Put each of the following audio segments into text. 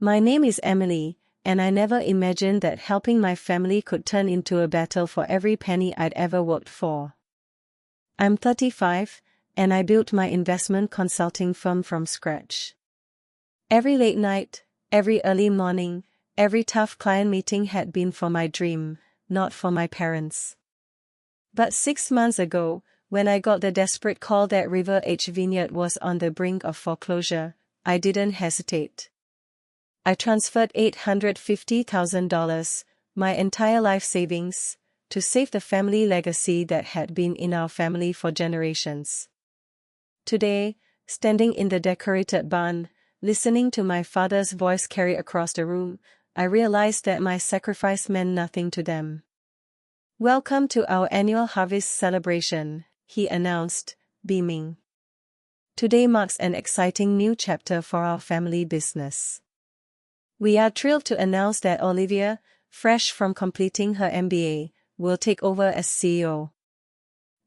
My name is Emily, and I never imagined that helping my family could turn into a battle for every penny I'd ever worked for. I'm 35, and I built my investment consulting firm from scratch. Every late night, every early morning, every tough client meeting had been for my dream, not for my parents. But 6 months ago, when I got the desperate call that River Edge Vineyard was on the brink of foreclosure, I didn't hesitate. I transferred $850,000, my entire life savings, to save the family legacy that had been in our family for generations. Today, standing in the decorated barn, listening to my father's voice carry across the room, I realized that my sacrifice meant nothing to them. "Welcome to our annual harvest celebration," he announced, beaming. "Today marks an exciting new chapter for our family business. We are thrilled to announce that Olivia, fresh from completing her MBA, will take over as CEO."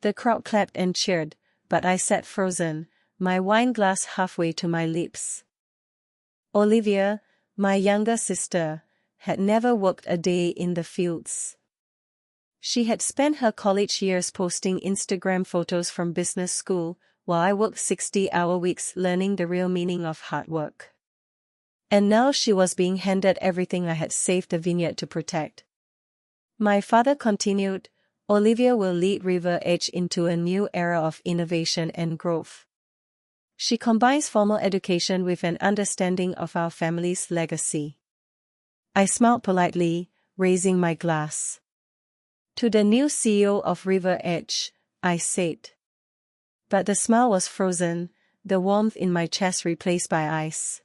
The crowd clapped and cheered, but I sat frozen, my wine glass halfway to my lips. Olivia, my younger sister, had never worked a day in the fields. She had spent her college years posting Instagram photos from business school, while I worked 60-hour weeks learning the real meaning of hard work. And now she was being handed everything I had saved the vineyard to protect. My father continued, "Olivia will lead River Edge into a new era of innovation and growth. She combines formal education with an understanding of our family's legacy." I smiled politely, raising my glass. "To the new CEO of River Edge," I said. But the smile was frozen, the warmth in my chest replaced by ice.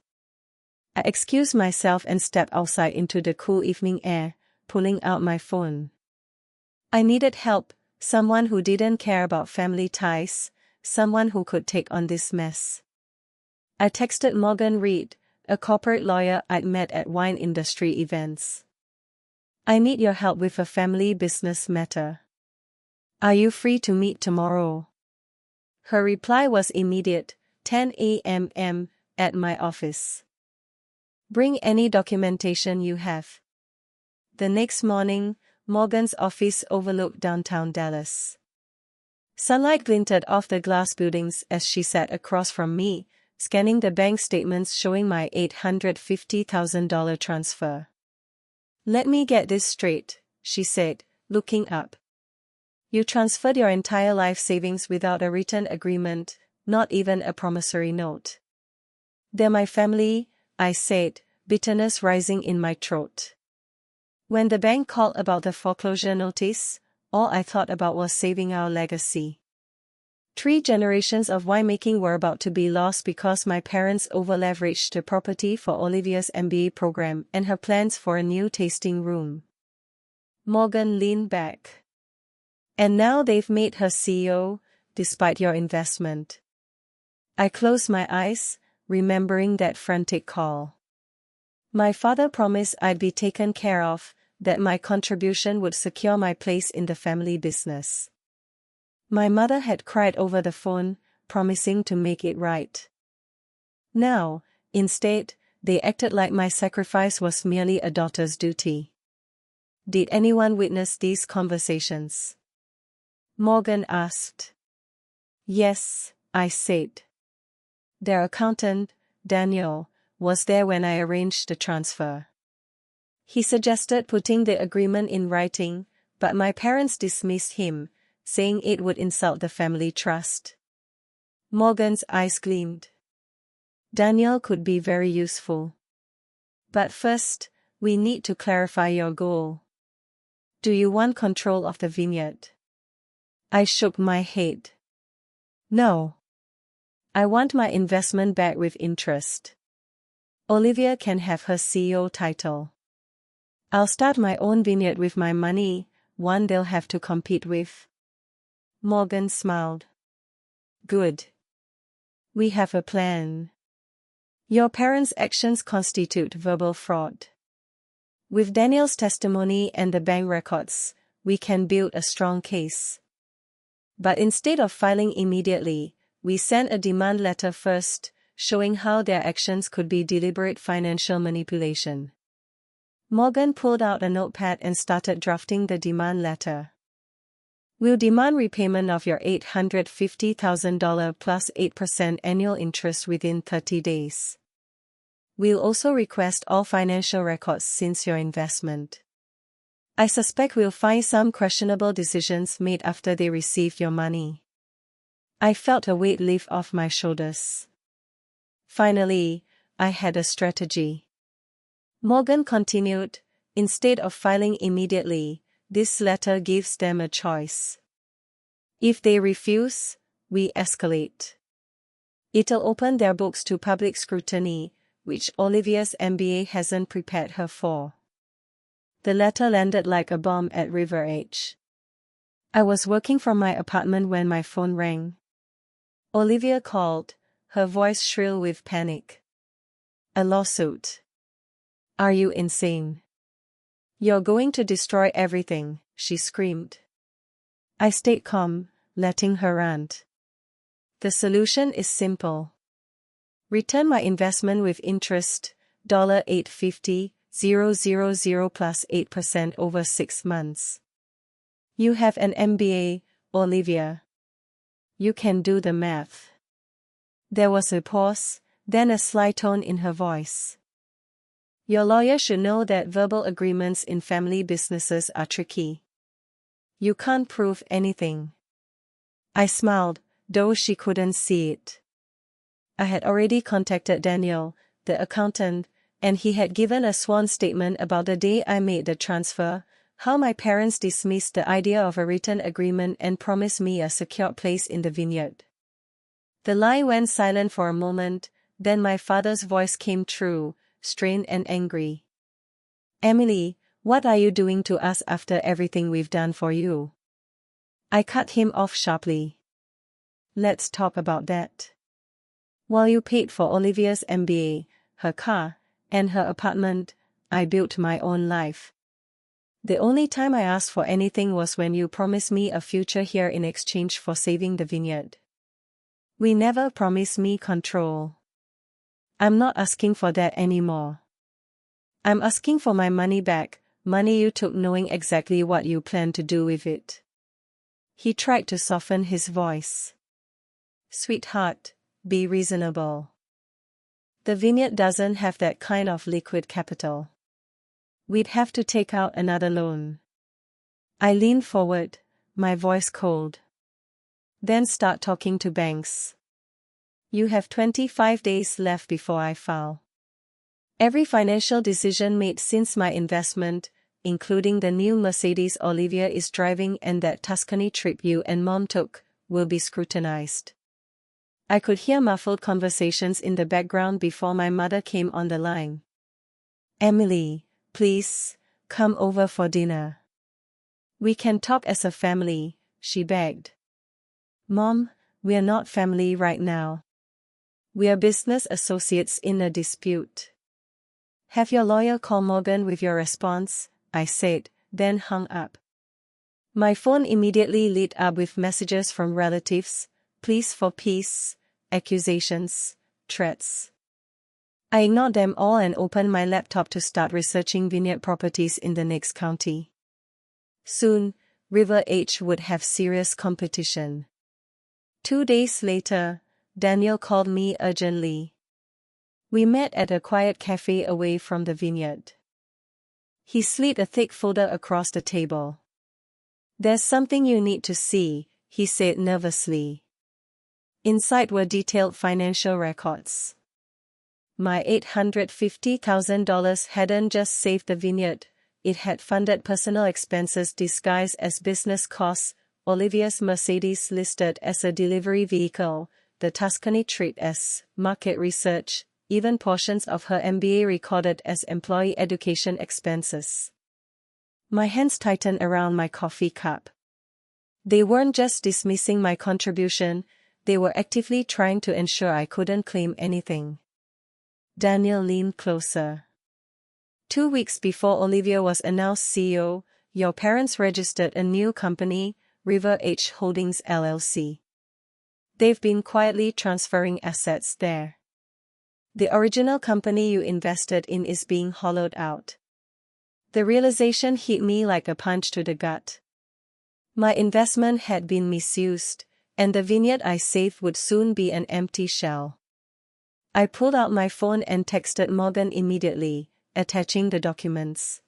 I excused myself and stepped outside into the cool evening air, pulling out my phone. I needed help, someone who didn't care about family ties, someone who could take on this mess. I texted Morgan Reed, a corporate lawyer I'd met at wine industry events. "I need your help with a family business matter. Are you free to meet tomorrow?" Her reply was immediate, 10 a.m. at my office. "Bring any documentation you have." The next morning, Morgan's office overlooked downtown Dallas. Sunlight glinted off the glass buildings as she sat across from me, scanning the bank statements showing my $850,000 transfer. "Let me get this straight," she said, looking up. "You transferred your entire life savings without a written agreement, not even a promissory note." "They're my family," I said, bitterness rising in my throat. When the bank called about the foreclosure notice, all I thought about was saving our legacy. 3 generations of winemaking were about to be lost because my parents over-leveraged the property for Olivia's MBA program and her plans for a new tasting room. Morgan leaned back. "And now they've made her CEO, despite your investment." I closed my eyes, remembering that frantic call. My father promised I'd be taken care of, that my contribution would secure my place in the family business. My mother had cried over the phone, promising to make it right. Now, instead, they acted like my sacrifice was merely a daughter's duty. "Did anyone witness these conversations?" Morgan asked. "Yes," I said. "Their accountant, Daniel, was there when I arranged the transfer. He suggested putting the agreement in writing, but my parents dismissed him, saying it would insult the family trust." Morgan's eyes gleamed. "Daniel could be very useful. But first, we need to clarify your goal. Do you want control of the vineyard?" I shook my head. "No. I want my investment back with interest. Olivia can have her CEO title. I'll start my own vineyard with my money, one they'll have to compete with." Morgan smiled. "Good. We have a plan. Your parents' actions constitute verbal fraud. With Daniel's testimony and the bank records, we can build a strong case. But instead of filing immediately, we send a demand letter first, showing how their actions could be deliberate financial manipulation. Morgan pulled out a notepad and started drafting the demand letter. We'll demand repayment of your $850,000 plus 8% annual interest within 30 days. We'll also request all financial records since your investment. I suspect we'll find some questionable decisions made after they receive your money. I felt a weight lift off my shoulders. Finally, I had a strategy. Morgan continued, instead of filing immediately, this letter gives them a choice. If they refuse, we escalate. It'll open their books to public scrutiny, which Olivia's MBA hasn't prepared her for. The letter landed like a bomb at River Edge. I was working from my apartment when my phone rang. Olivia called, her voice shrill with panic. A lawsuit. Are you insane? You're going to destroy everything, she screamed. I stayed calm, letting her rant. The solution is simple. Return my investment with interest, $850,000 plus 8% over 6 months. You have an MBA, Olivia. You can do the math. There was a pause, then a sly tone in her voice. Your lawyer should know that verbal agreements in family businesses are tricky. You can't prove anything. I smiled, though she couldn't see it. I had already contacted Daniel, the accountant, and he had given a sworn statement about the day I made the transfer, how my parents dismissed the idea of a written agreement and promised me a secure place in the Vineyard. The line went silent for a moment, then my father's voice came through, strained and angry. Emily, what are you doing to us after everything we've done for you? I cut him off sharply. Let's talk about that. While you paid for Olivia's MBA, her car, and her apartment, I built my own life. The only time I asked for anything was when you promised me a future here in exchange for saving the Vineyard. We never promised me control. I'm not asking for that anymore. I'm asking for my money back, money you took knowing exactly what you planned to do with it. He tried to soften his voice. Sweetheart, be reasonable. The Vineyard doesn't have that kind of liquid capital. We'd have to take out another loan. I leaned forward, my voice cold. Then start talking to banks. You have 25 days left before I file. Every financial decision made since my investment, including the new Mercedes Olivia is driving and that Tuscany trip you and Mom took, will be scrutinized. I could hear muffled conversations in the background before my mother came on the line. Emily, please, come over for dinner. We can talk as a family, she begged. Mom, we're not family right now. We're business associates in a dispute. Have your lawyer call Morgan with your response, I said, then hung up. My phone immediately lit up with messages from relatives, pleas for peace, accusations, threats. I ignored them all and opened my laptop to start researching vineyard properties in the next county. Soon, River Edge would have serious competition. 2 days later, Daniel called me urgently. We met at a quiet cafe away from the Vineyard. He slid a thick folder across the table. There's something you need to see, he said nervously. Inside were detailed financial records. My $850,000 hadn't just saved the Vineyard, it had funded personal expenses disguised as business costs, Olivia's Mercedes listed as a delivery vehicle, the Tuscany trip as market research, even portions of her MBA recorded as employee education expenses. My hands tightened around my coffee cup. They weren't just dismissing my contribution, they were actively trying to ensure I couldn't claim anything. Daniel leaned closer. 2 weeks before Olivia was announced CEO, your parents registered a new company, River Edge Holdings LLC. They've been quietly transferring assets there. The original company you invested in is being hollowed out. The realization hit me like a punch to the gut. My investment had been misused, and the vineyard I saved would soon be an empty shell. I pulled out my phone and texted Morgan immediately, attaching the documents.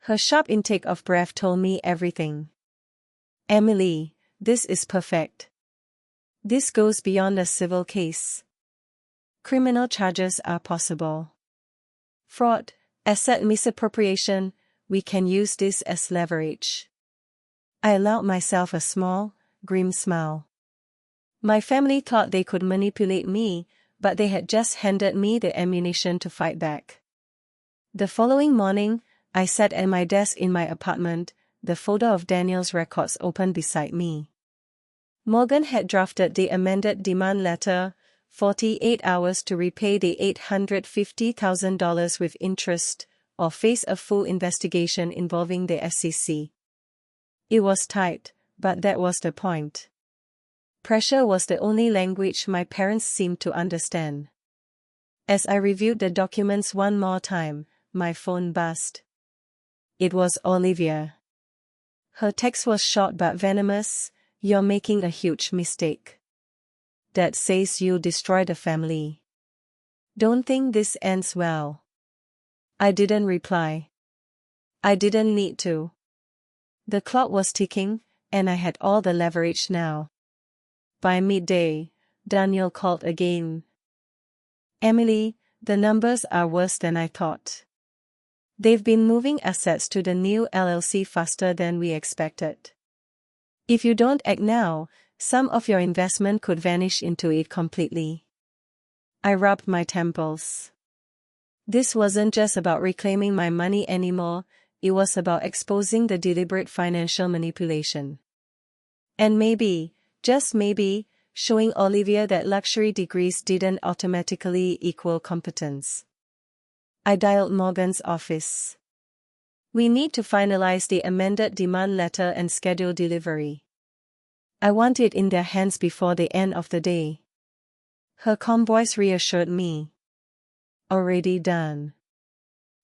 Her sharp intake of breath told me everything. Emily, this is perfect. This goes beyond a civil case. Criminal charges are possible. Fraud, asset misappropriation, we can use this as leverage. I allowed myself a small, grim smile. My family thought they could manipulate me, but they had just handed me the ammunition to fight back. The following morning, I sat at my desk in my apartment, the folder of Daniel's records open beside me. Morgan had drafted the amended demand letter, 48 hours to repay the $850,000 with interest, or face a full investigation involving the SEC. It was tight, but that was the point. Pressure was the only language my parents seemed to understand. As I reviewed the documents one more time, my phone buzzed. It was Olivia. Her text was short but venomous. You're making a huge mistake. Dad says you'll destroy the family. Don't think this ends well. I didn't reply. I didn't need to. The clock was ticking, and I had all the leverage now. By midday, Daniel called again. Emily, the numbers are worse than I thought. They've been moving assets to the new LLC faster than we expected. If you don't act now, some of your investment could vanish into it completely. I rubbed my temples. This wasn't just about reclaiming my money anymore, it was about exposing the deliberate financial manipulation. And maybe, just maybe, showing Olivia that luxury degrees didn't automatically equal competence. I dialed Morgan's office. We need to finalize the amended demand letter and schedule delivery. I want it in their hands before the end of the day. Her calm voice reassured me. Already done.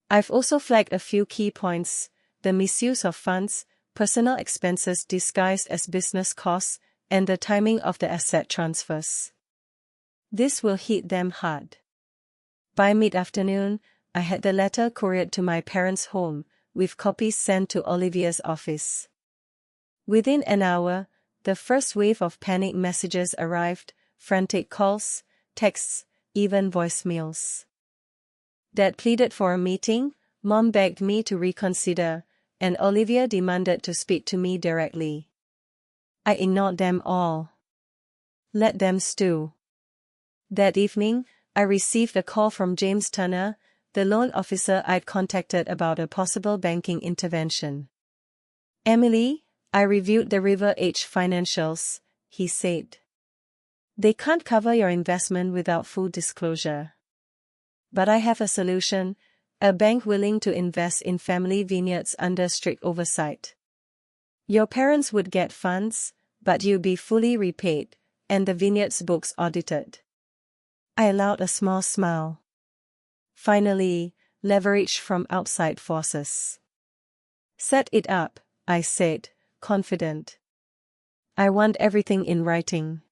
I've also flagged a few key points: the misuse of funds, personal expenses disguised as business costs, and the timing of the asset transfers. This will hit them hard. By mid-afternoon, I had the letter couriered to my parents' home, with copies sent to Olivia's office. Within an hour, the first wave of panic messages arrived, frantic calls, texts, even voicemails. Dad pleaded for a meeting, Mom begged me to reconsider, and Olivia demanded to speak to me directly. I ignored them all. Let them stew. That evening, I received a call from James Turner, the loan officer I'd contacted about a possible banking intervention. Emily, I reviewed the River H financials, he said. They can't cover your investment without full disclosure. But I have a solution, a bank willing to invest in family vineyards under strict oversight. Your parents would get funds, but you'll be fully repaid, and the vineyard's books audited. I allowed a small smile. Finally, leverage from outside forces. Set it up, I said, confident. I want everything in writing.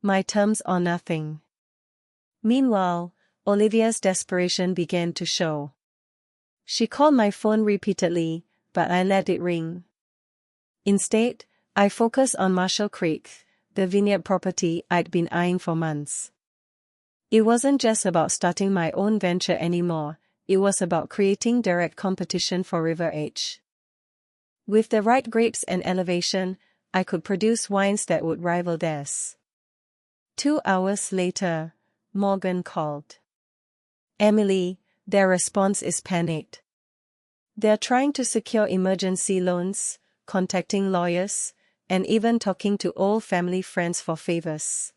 My terms or nothing. Meanwhile, Olivia's desperation began to show. She called my phone repeatedly, but I let it ring. Instead, I focused on Marshall Creek, the vineyard property I'd been eyeing for months. It wasn't just about starting my own venture anymore, it was about creating direct competition for River H. With the right grapes and elevation, I could produce wines that would rival theirs. 2 hours later, Morgan called. Emily, their response is panicked. They're trying to secure emergency loans, contacting lawyers, and even talking to old family friends for favors.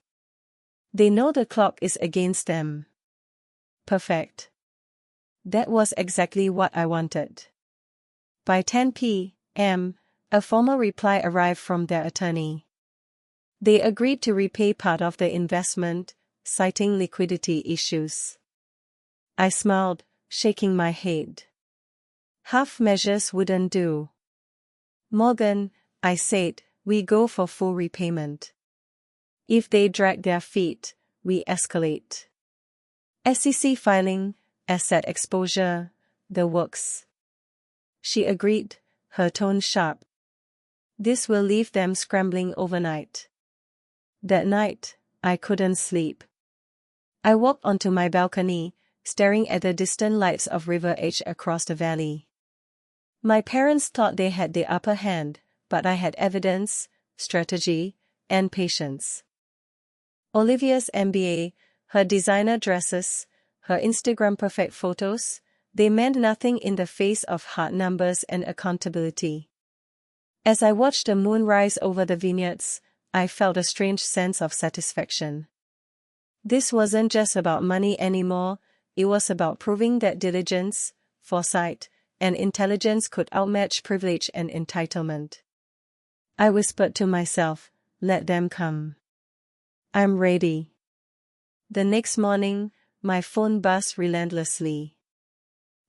They know the clock is against them. Perfect. That was exactly what I wanted. By 10 p.m., a formal reply arrived from their attorney. They agreed to repay part of the investment, citing liquidity issues. I smiled, shaking my head. Half measures wouldn't do. Morgan, I said, we go for full repayment. If they drag their feet, we escalate. SEC filing, asset exposure, the works. She agreed, her tone sharp. This will leave them scrambling overnight. That night, I couldn't sleep. I walked onto my balcony, staring at the distant lights of River Edge across the valley. My parents thought they had the upper hand, but I had evidence, strategy, and patience. Olivia's MBA, her designer dresses, her Instagram perfect photos, they meant nothing in the face of hard numbers and accountability. As I watched the moon rise over the vineyards, I felt a strange sense of satisfaction. This wasn't just about money anymore, it was about proving that diligence, foresight, and intelligence could outmatch privilege and entitlement. I whispered to myself, let them come. I'm ready. The next morning, my phone buzzed relentlessly.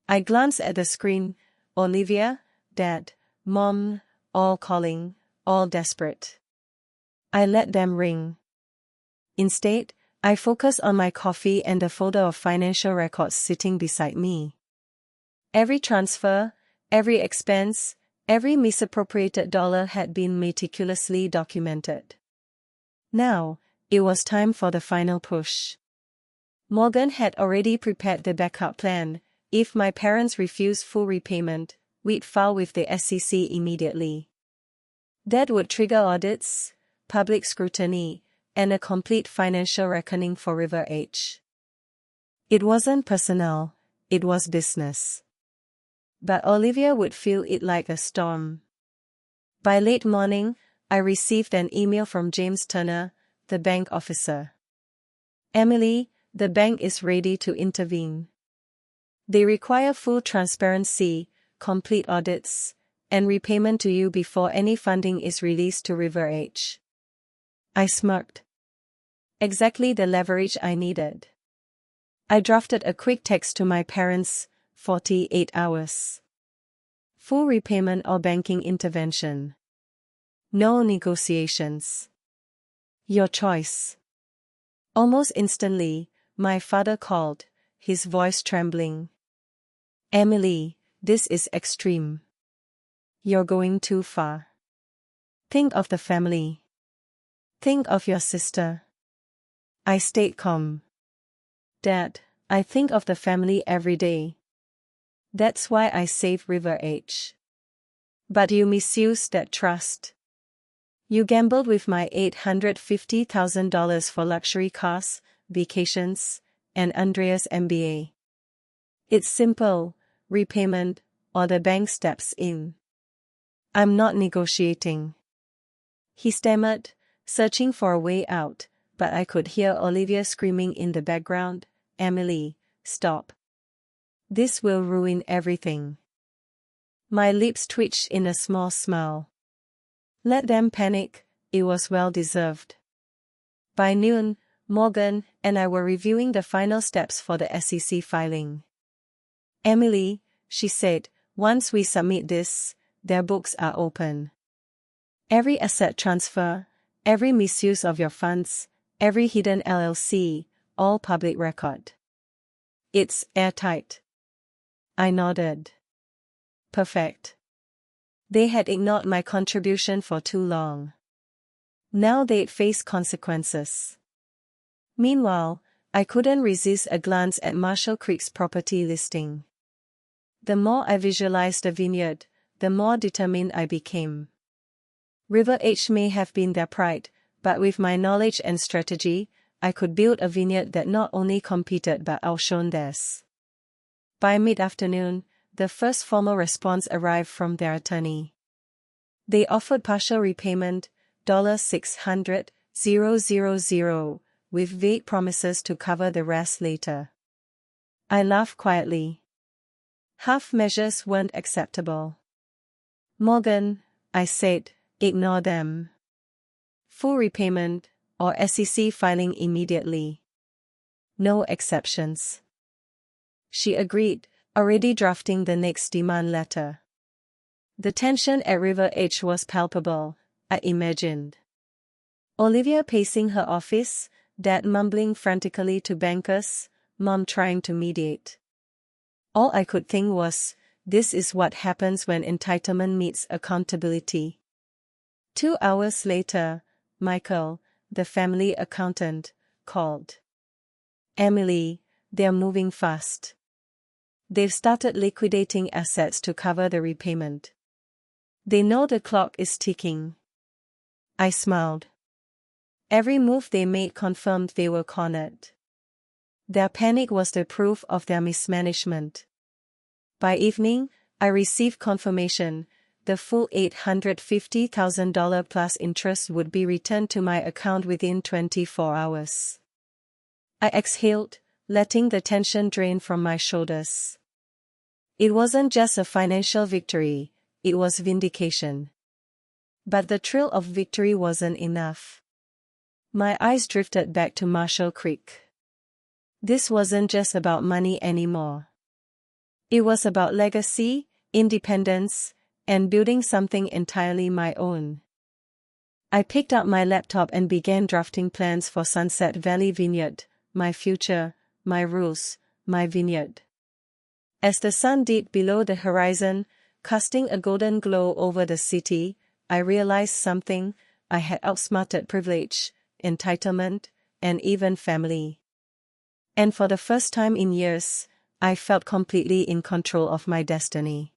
I glanced at the screen, Olivia, Dad, Mom, all calling, all desperate. I let them ring. Instead, I focused on my coffee and the folder of financial records sitting beside me. Every transfer, every expense, every misappropriated dollar had been meticulously documented. Now, it was time for the final push. Morgan had already prepared the backup plan. If my parents refused full repayment, we'd file with the SEC immediately. That would trigger audits, public scrutiny, and a complete financial reckoning for River Edge. It wasn't personal, it was business. But Olivia would feel it like a storm. By late morning, I received an email from James Turner, the bank officer. Emily, the bank is ready to intervene. They require full transparency, complete audits, and repayment to you before any funding is released to River Edge. I smirked. Exactly the leverage I needed. I drafted a quick text to my parents, 48 hours. Full repayment or banking intervention. No negotiations. Your choice. Almost instantly, my father called, his voice trembling. Emily, this is extreme. You're going too far. Think of the family. Think of your sister. I stayed calm. Dad, I think of the family every day. That's why I saved River Edge. But you misused that trust. You gambled with my $850,000 for luxury cars, vacations, and Andrea's MBA. It's simple, repayment, or the bank steps in. I'm not negotiating. He stammered, searching for a way out, but I could hear Olivia screaming in the background, Emily, stop. This will ruin everything. My lips twitched in a small smile. Let them panic, it was well deserved. By noon, Morgan and I were reviewing the final steps for the SEC filing. Emily, she said, once we submit this, their books are open. Every asset transfer, every misuse of your funds, every hidden LLC, all public record. It's airtight. I nodded. Perfect. They had ignored my contribution for too long. Now they'd face consequences. Meanwhile, I couldn't resist a glance at Marshall Creek's property listing. The more I visualized the vineyard, the more determined I became. River Edge may have been their pride, but with my knowledge and strategy, I could build a vineyard that not only competed but outshone theirs. By mid-afternoon, the first formal response arrived from their attorney. They offered partial repayment, $600,000, with vague promises to cover the rest later. I laughed quietly. Half measures weren't acceptable. Morgan, I said, ignore them. Full repayment, or SEC filing immediately. No exceptions. She agreed, already drafting the next demand letter. The tension at River Edge was palpable, I imagined. Olivia pacing her office, Dad mumbling frantically to bankers, Mom trying to mediate. All I could think was, this is what happens when entitlement meets accountability. 2 hours later, Michael, the family accountant, called. Emily, they're moving fast. They've started liquidating assets to cover the repayment. They know the clock is ticking. I smiled. Every move they made confirmed they were cornered. Their panic was the proof of their mismanagement. By evening, I received confirmation. The full $850,000 plus interest would be returned to my account within 24 hours. I exhaled, letting the tension drain from my shoulders. It wasn't just a financial victory, it was vindication. But the thrill of victory wasn't enough. My eyes drifted back to Marshall Creek. This wasn't just about money anymore. It was about legacy, independence, and building something entirely my own. I picked up my laptop and began drafting plans for Sunset Valley Vineyard, my future, my rules, my vineyard. As the sun dipped below the horizon, casting a golden glow over the city, I realized something. I had outsmarted privilege, entitlement, and even family. And for the first time in years, I felt completely in control of my destiny.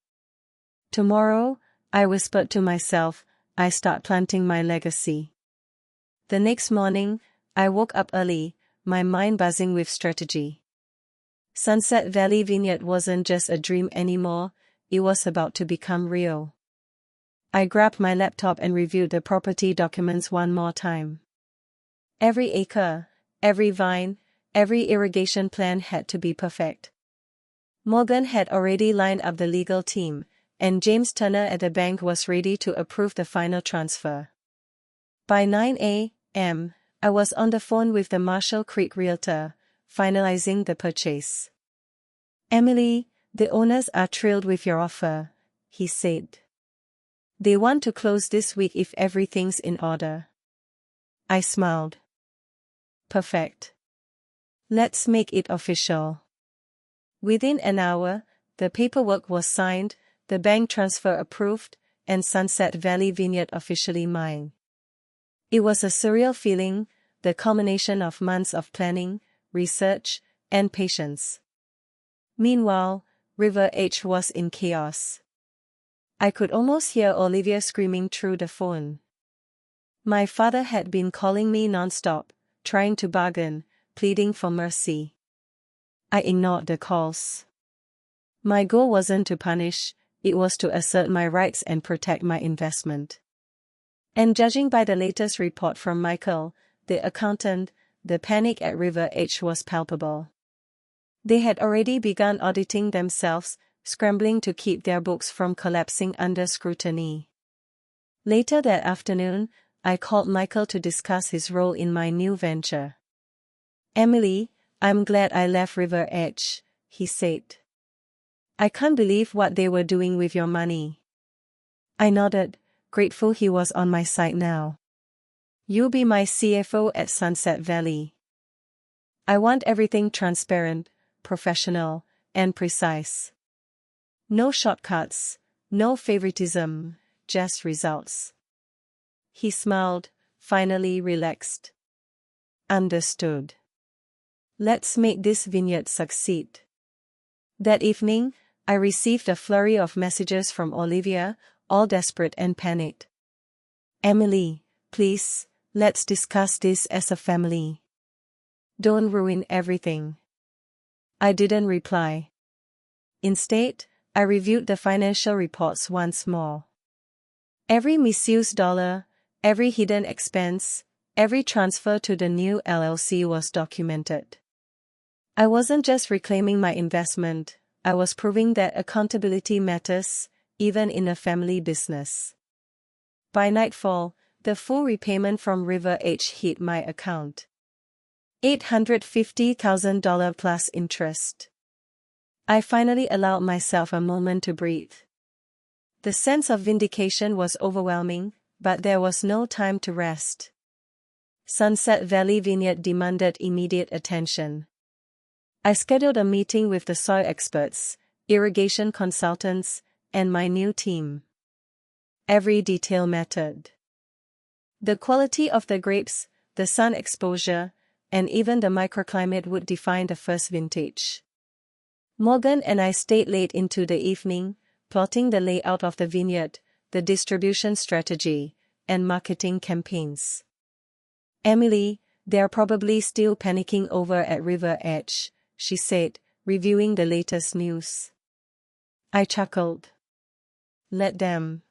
Tomorrow, I whispered to myself, I start planting my legacy. The next morning, I woke up early, my mind buzzing with strategy. Sunset Valley Vineyard wasn't just a dream anymore, it was about to become real. I grabbed my laptop and reviewed the property documents one more time. Every acre, every vine, every irrigation plan had to be perfect. Morgan had already lined up the legal team, and James Turner at the bank was ready to approve the final transfer. By 9 a.m., I was on the phone with the Marshall Creek realtor, finalizing the purchase. Emily, the owners are thrilled with your offer, he said. They want to close this week if everything's in order. I smiled. Perfect. Let's make it official. Within an hour, the paperwork was signed, the bank transfer approved, and Sunset Valley Vineyard officially mine. It was a surreal feeling, the culmination of months of planning, research, and patience. Meanwhile, River Edge was in chaos. I could almost hear Olivia screaming through the phone. My father had been calling me non-stop, trying to bargain, pleading for mercy. I ignored the calls. My goal wasn't to punish, it was to assert my rights and protect my investment. And judging by the latest report from Michael, the accountant, the panic at River Edge was palpable. They had already begun auditing themselves, scrambling to keep their books from collapsing under scrutiny. Later that afternoon, I called Michael to discuss his role in my new venture. Emily, I'm glad I left River Edge, he said. I can't believe what they were doing with your money. I nodded, grateful he was on my side now. You'll be my CFO at Sunset Valley. I want everything transparent, professional, and precise. No shortcuts, no favoritism, just results. He smiled, finally relaxed. Understood. Let's make this vineyard succeed. That evening, I received a flurry of messages from Olivia, all desperate and panicked. Emily, please, let's discuss this as a family. Don't ruin everything. I didn't reply. Instead, I reviewed the financial reports once more. Every misused dollar, every hidden expense, every transfer to the new LLC was documented. I wasn't just reclaiming my investment, I was proving that accountability matters, even in a family business. By nightfall, the full repayment from River Edge hit my account. $850,000 plus interest. I finally allowed myself a moment to breathe. The sense of vindication was overwhelming, but there was no time to rest. Sunset Valley Vineyard demanded immediate attention. I scheduled a meeting with the soil experts, irrigation consultants, and my new team. Every detail mattered. The quality of the grapes, the sun exposure, and even the microclimate would define the first vintage. Morgan and I stayed late into the evening, plotting the layout of the vineyard, the distribution strategy, and marketing campaigns. Emily, they're probably still panicking over at River Edge, she said, reviewing the latest news. I chuckled. Let them.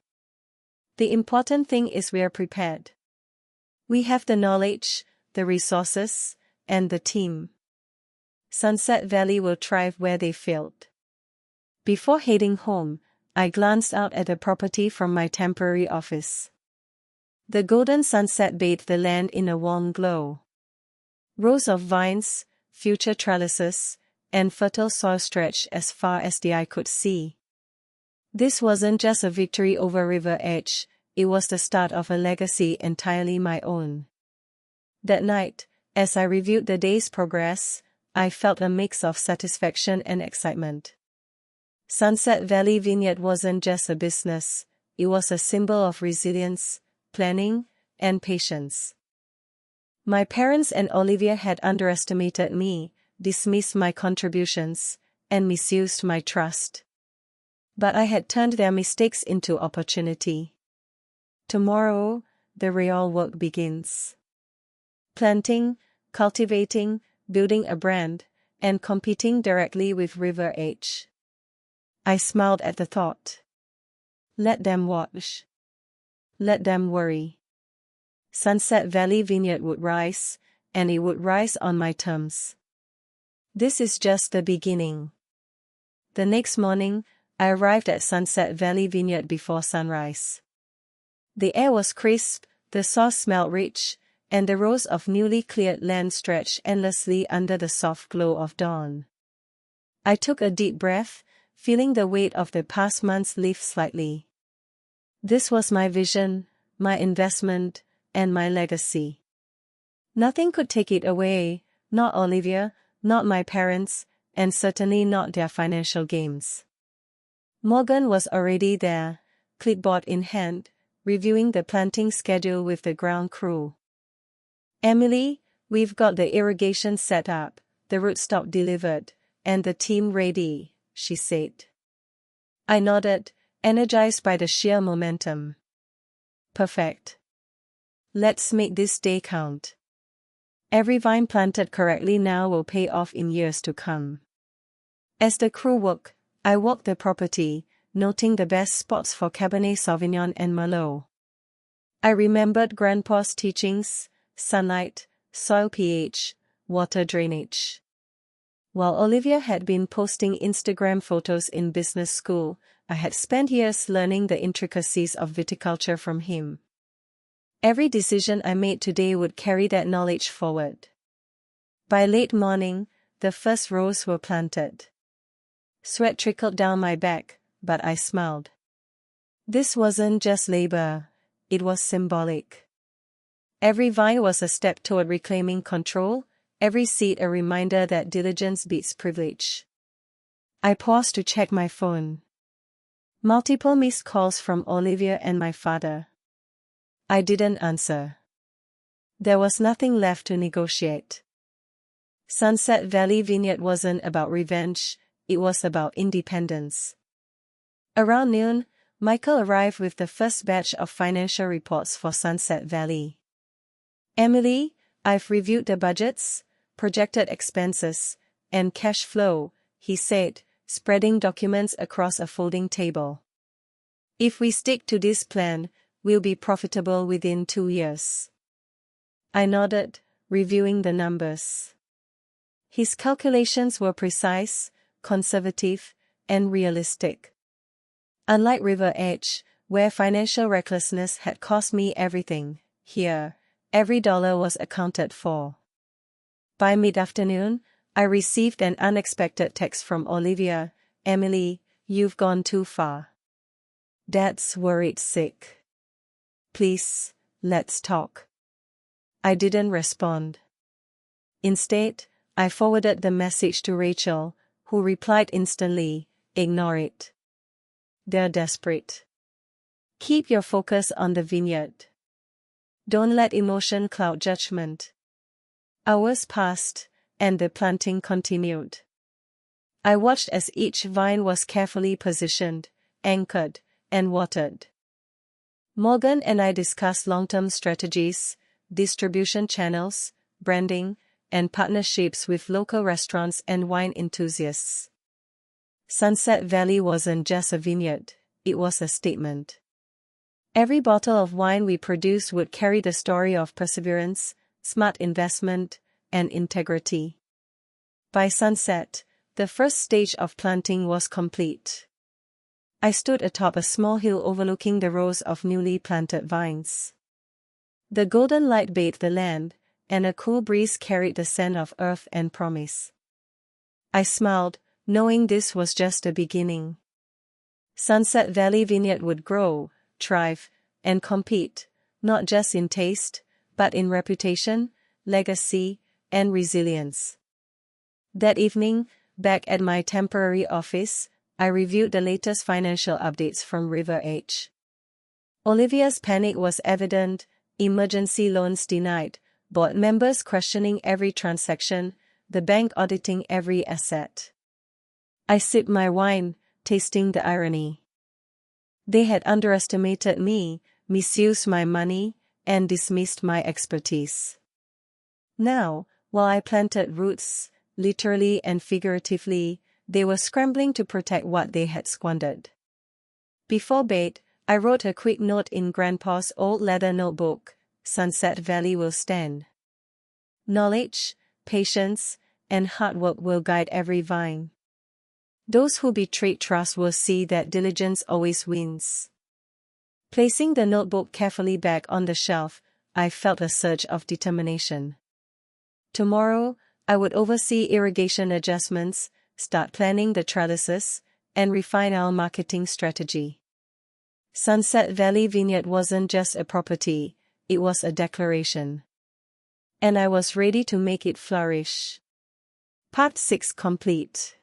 The important thing is we're prepared. We have the knowledge, the resources, and the team. Sunset Valley will thrive where they failed. Before heading home, I glanced out at the property from my temporary office. The golden sunset bathed the land in a warm glow. Rows of vines, future trellises, and fertile soil stretched as far as the eye could see. This wasn't just a victory over River Edge, it was the start of a legacy entirely my own. That night, as I reviewed the day's progress, I felt a mix of satisfaction and excitement. Sunset Valley Vineyard wasn't just a business, it was a symbol of resilience, planning, and patience. My parents and Olivia had underestimated me, dismissed my contributions, and misused my trust. But I had turned their mistakes into opportunity. Tomorrow, the real work begins. Planting, cultivating, building a brand, and competing directly with River Edge. I smiled at the thought. Let them watch. Let them worry. Sunset Valley Vineyard would rise, and it would rise on my terms. This is just the beginning. The next morning, I arrived at Sunset Valley Vineyard before sunrise. The air was crisp, the soil smelled rich, and the rows of newly cleared land stretched endlessly under the soft glow of dawn. I took a deep breath, feeling the weight of the past months lift slightly. This was my vision, my investment, and my legacy. Nothing could take it away, not Olivia, not my parents, and certainly not their financial gains. Morgan was already there, clipboard in hand, reviewing the planting schedule with the ground crew. Emily, we've got the irrigation set up, the rootstock delivered, and the team ready, she said. I nodded, energized by the sheer momentum. Perfect. Let's make this day count. Every vine planted correctly now will pay off in years to come. As the crew worked, I walked the property, noting the best spots for Cabernet Sauvignon and Merlot. I remembered Grandpa's teachings: sunlight, soil pH, water drainage. While Olivia had been posting Instagram photos in business school, I had spent years learning the intricacies of viticulture from him. Every decision I made today would carry that knowledge forward. By late morning, the first rows were planted. Sweat trickled down my back, but I smiled. This wasn't just labor, it was symbolic. Every vine was a step toward reclaiming control, every seed a reminder that diligence beats privilege. I paused to check my phone. Multiple missed calls from Olivia and my father. I didn't answer. There was nothing left to negotiate. Sunset Valley Vineyard wasn't about revenge, it was about independence. Around noon, Michael arrived with the first batch of financial reports for Sunset Valley. Emily, I've reviewed the budgets, projected expenses, and cash flow, he said, spreading documents across a folding table. If we stick to this plan, we'll be profitable within 2 years. I nodded, reviewing the numbers. His calculations were precise, conservative, and realistic. Unlike River Edge, where financial recklessness had cost me everything, here, every dollar was accounted for. By mid-afternoon, I received an unexpected text from Olivia. "Emily, you've gone too far. Dad's worried sick. Please, let's talk." I didn't respond. Instead, I forwarded the message to Rachel, who replied instantly, "Ignore it. They're desperate. Keep your focus on the vineyard. Don't let emotion cloud judgment." Hours passed, and the planting continued. I watched as each vine was carefully positioned, anchored, and watered. Morgan and I discussed long-term strategies, distribution channels, branding, and partnerships with local restaurants and wine enthusiasts. Sunset Valley wasn't just a vineyard, it was a statement. Every bottle of wine we produced would carry the story of perseverance, smart investment, and integrity. By sunset, the first stage of planting was complete. I stood atop a small hill overlooking the rows of newly planted vines. The golden light bathed the land, and a cool breeze carried the scent of earth and promise. I smiled, knowing this was just the beginning. Sunset Valley Vineyard would grow, thrive, and compete, not just in taste, but in reputation, legacy, and resilience. That evening, back at my temporary office, I reviewed the latest financial updates from River Edge. Olivia's panic was evident: emergency loans denied, board members questioning every transaction, the bank auditing every asset. I sipped my wine, tasting the irony. They had underestimated me, misused my money, and dismissed my expertise. Now, while I planted roots, literally and figuratively, they were scrambling to protect what they had squandered. Before bed, I wrote a quick note in Grandpa's old leather notebook: "Sunset Valley will stand. Knowledge, patience, and hard work will guide every vine. Those who betray trust will see that diligence always wins." Placing the notebook carefully back on the shelf, I felt a surge of determination. Tomorrow, I would oversee irrigation adjustments, start planning the trellises, and refine our marketing strategy. Sunset Valley Vineyard wasn't just a property, it was a declaration. And I was ready to make it flourish. Part 6 complete.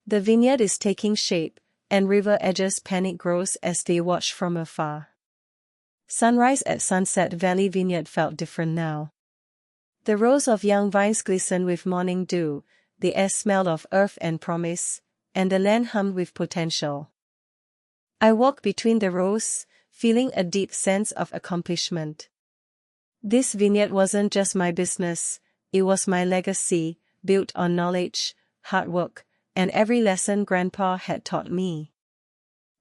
The vineyard is taking shape, and River Edge's panic grows as they watch from afar. Sunrise at Sunset Valley Vineyard felt different now. The rows of young vines glistened with morning dew, the air smelled of earth and promise, and the land hummed with potential. I walked between the rows, feeling a deep sense of accomplishment. This vineyard wasn't just my business, it was my legacy, built on knowledge, hard work, and every lesson Grandpa had taught me.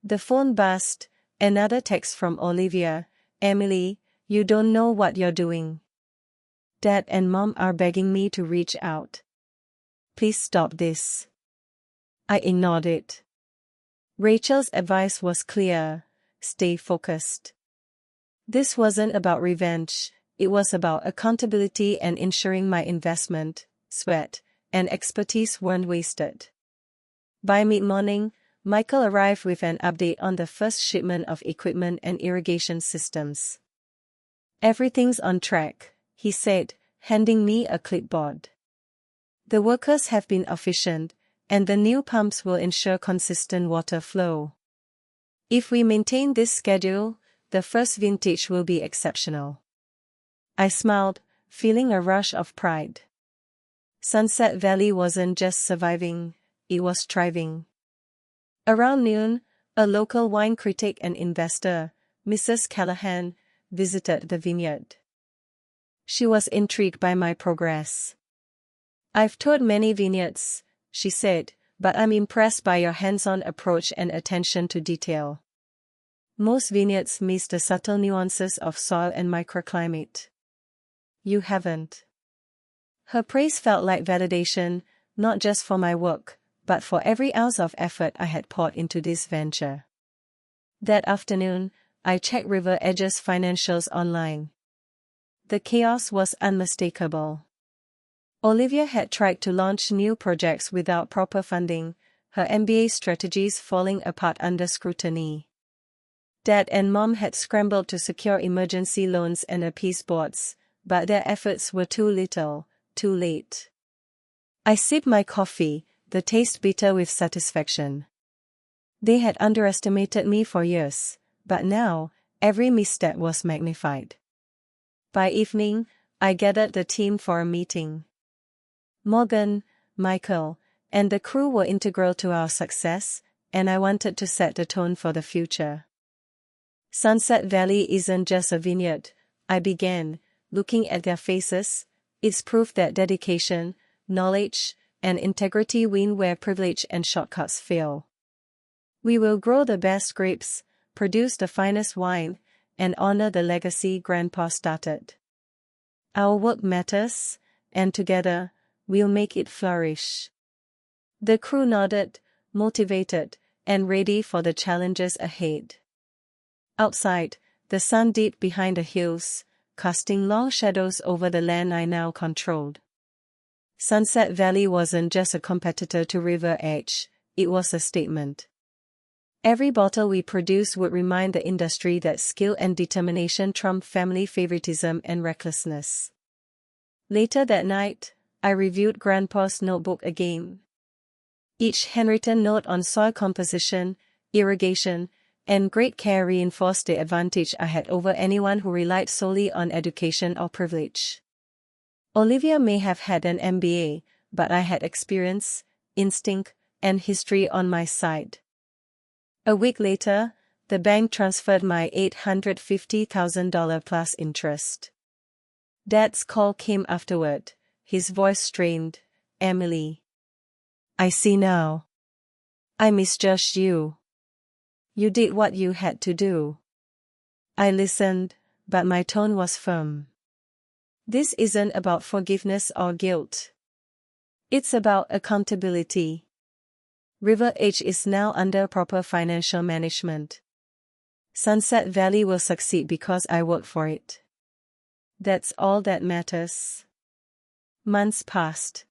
The phone buzzed, another text from Olivia: "Emily, you don't know what you're doing. Dad and Mom are begging me to reach out. Please stop this." I ignored it. Rachel's advice was clear: stay focused. This wasn't about revenge, it was about accountability and ensuring my investment, sweat, and expertise weren't wasted. By mid-morning, Michael arrived with an update on the first shipment of equipment and irrigation systems. "Everything's on track," he said, handing me a clipboard. "The workers have been efficient, and the new pumps will ensure consistent water flow. If we maintain this schedule, the first vintage will be exceptional." I smiled, feeling a rush of pride. Sunset Valley wasn't just surviving, it was thriving. Around noon, a local wine critic and investor, Mrs. Callahan, visited the vineyard. She was intrigued by my progress. "I've toured many vineyards," she said, "but I'm impressed by your hands-on approach and attention to detail. Most vineyards miss the subtle nuances of soil and microclimate. You haven't." Her praise felt like validation, not just for my work, but for every ounce of effort I had poured into this venture. That afternoon, I checked River Edge's financials online. The chaos was unmistakable. Olivia had tried to launch new projects without proper funding, her MBA strategies falling apart under scrutiny. Dad and Mom had scrambled to secure emergency loans and appease boards, but their efforts were too little, too late. I sipped my coffee, the taste bitter with satisfaction. They had underestimated me for years, but now, every misstep was magnified. By evening, I gathered the team for a meeting. Morgan, Michael, and the crew were integral to our success, and I wanted to set the tone for the future. Sunset Valley isn't just a vineyard, I began, looking at their faces. It's proof that dedication, knowledge, and integrity win where privilege and shortcuts fail. We will grow the best grapes, produce the finest wine, and honor the legacy Grandpa started. Our work matters, and together, we'll make it flourish. The crew nodded, motivated, and ready for the challenges ahead. Outside, the sun dipped behind the hills, casting long shadows over the land I now controlled. Sunset Valley wasn't just a competitor to River Edge, it was a statement. Every bottle we produced would remind the industry that skill and determination trump family favoritism and recklessness. Later that night, I reviewed Grandpa's notebook again. Each handwritten note on soil composition, irrigation, and great care reinforced the advantage I had over anyone who relied solely on education or privilege. Olivia may have had an MBA, but I had experience, instinct, and history on my side. A week later, the bank transferred my $850,000 plus interest. Dad's call came afterward, his voice strained. "Emily. I see now. I misjudged you. You did what you had to do." I listened, but my tone was firm. "This isn't about forgiveness or guilt. It's about accountability. River Edge is now under proper financial management. Sunset Valley will succeed because I worked for it. That's all that matters." Months passed.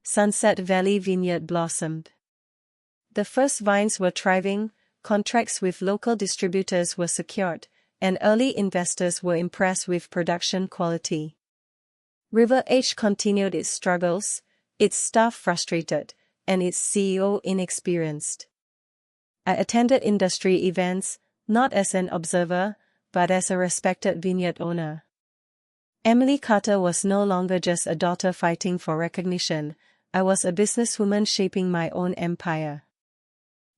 Sunset Valley Vineyard blossomed. The first vines were thriving, contracts with local distributors were secured, and early investors were impressed with production quality. River Edge continued its struggles, its staff frustrated, and its CEO inexperienced. I attended industry events, not as an observer, but as a respected vineyard owner. Emily Carter was no longer just a daughter fighting for recognition, I was a businesswoman shaping my own empire.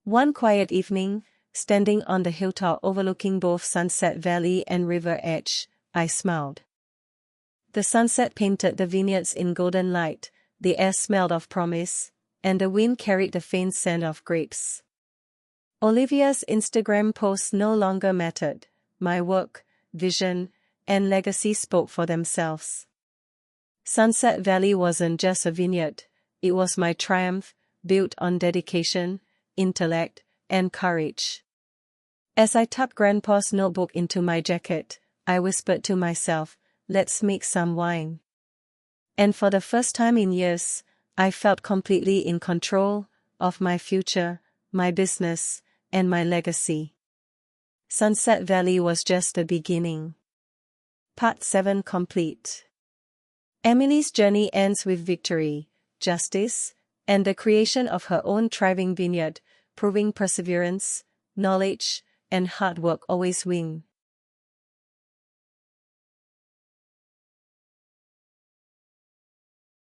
One quiet evening, standing on the hilltop overlooking both Sunset Valley and River Edge, I smiled. The sunset painted the vineyards in golden light, the air smelled of promise, and the wind carried the faint scent of grapes. Olivia's Instagram posts no longer mattered. My work, vision, and legacy spoke for themselves. Sunset Valley wasn't just a vineyard, it was my triumph, built on dedication, intellect, and courage. As I tucked Grandpa's notebook into my jacket, I whispered to myself, "Let's make some wine." And for the first time in years, I felt completely in control of my future, my business, and my legacy. Sunset Valley was just the beginning. Part 7 complete. Emily's journey ends with victory, justice, and the creation of her own thriving vineyard, proving perseverance, knowledge, and hard work always win.